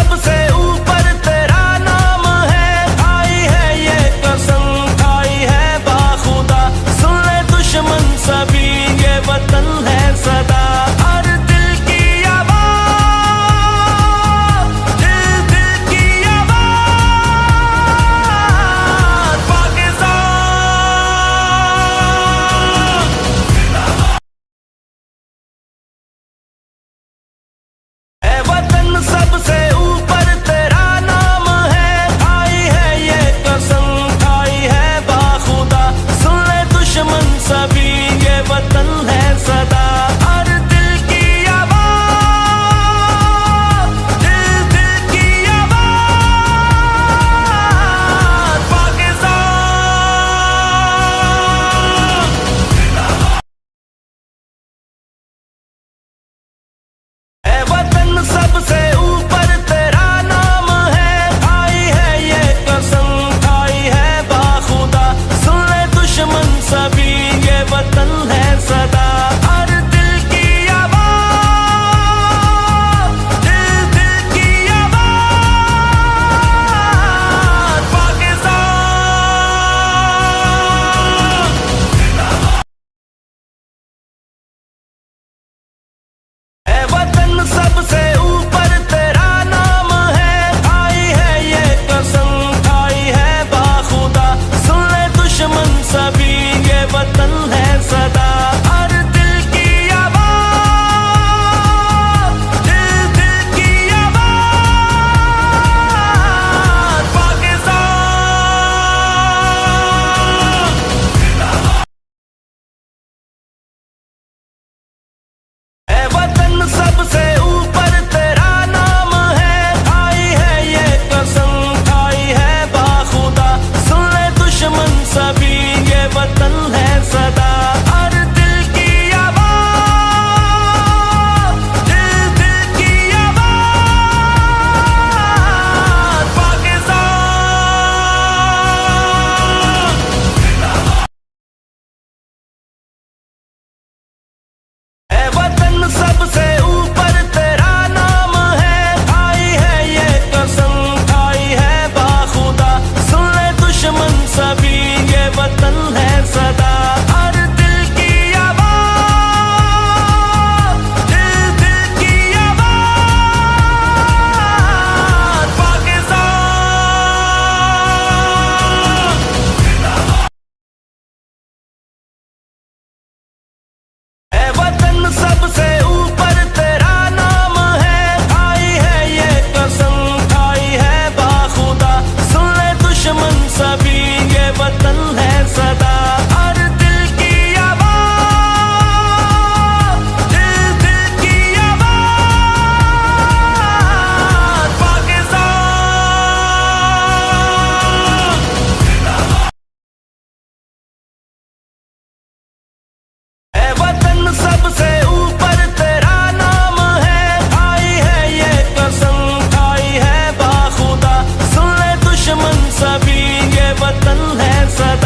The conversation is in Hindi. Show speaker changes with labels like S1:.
S1: सबसे ऊपर तेरा नाम है, खाई है ये कसम खाई है बाखुदा, सुन ले दुश्मन सभी ये वतन है सदा। हर दिल की आवाज, दिल दिल की आवाज, पाकिस्तान। है वतन सबसे ऊपर तेरा नाम है, खाई है ये कसम खाई है बाखुदा, सुन ले दुश्मन सभी ये वतन है सदा। हर दिल की आवाज, दिल दिल की आवाज, पाकिस्तान। है वतन सबसे ऊपर तेरा नाम है, खाई है ये कसम खाई है बाखुदा, सुन ले दुश्मन सभी ये वतन है सदा। हर दिल की आवाज, दिल दिल की आवाज, पाकिस्तान। है वतन सबसे ऊपर तेरा नाम है, खाई है ये कसम खाई है बाखुदा, सुन ले दुश्मन सभी ये वतन है सदा। हर दिल की आवाज, दिल दिल की आवाज, पाकिस्तान। है वतन सबसे ऊपर तेरा नाम है, खाई है ये कसम खाई है बाखुदा, सुन ले दुश्मन सभी ये वतन है सदा। हर दिल की आवाज, दिल दिल की आवाज, पाकिस्तान। है वतन सबसे ऊपर तेरा नाम है, खाई है ये कसम खाई है बाखुदा, सुन ले दुश्मन सभी ये वतन है सदा। हर दिल की आवाज, दिल दिल की आवाज, पाकिस्तान। है वतन सबसे ऊपर तेरा नाम है, खाई है ये कसम खाई है बाखुदा, सुन ले दुश्मन सभी ये वतन है सदा। हर दिल की आवाज, दिल दिल की आवाज, पाकिस्तान। है वतन सबसे ऊपर तेरा नाम है, खाई है ये कसम खाई है बाखुदा, सुन ले दुश्मन सभी ये वतन है सदा।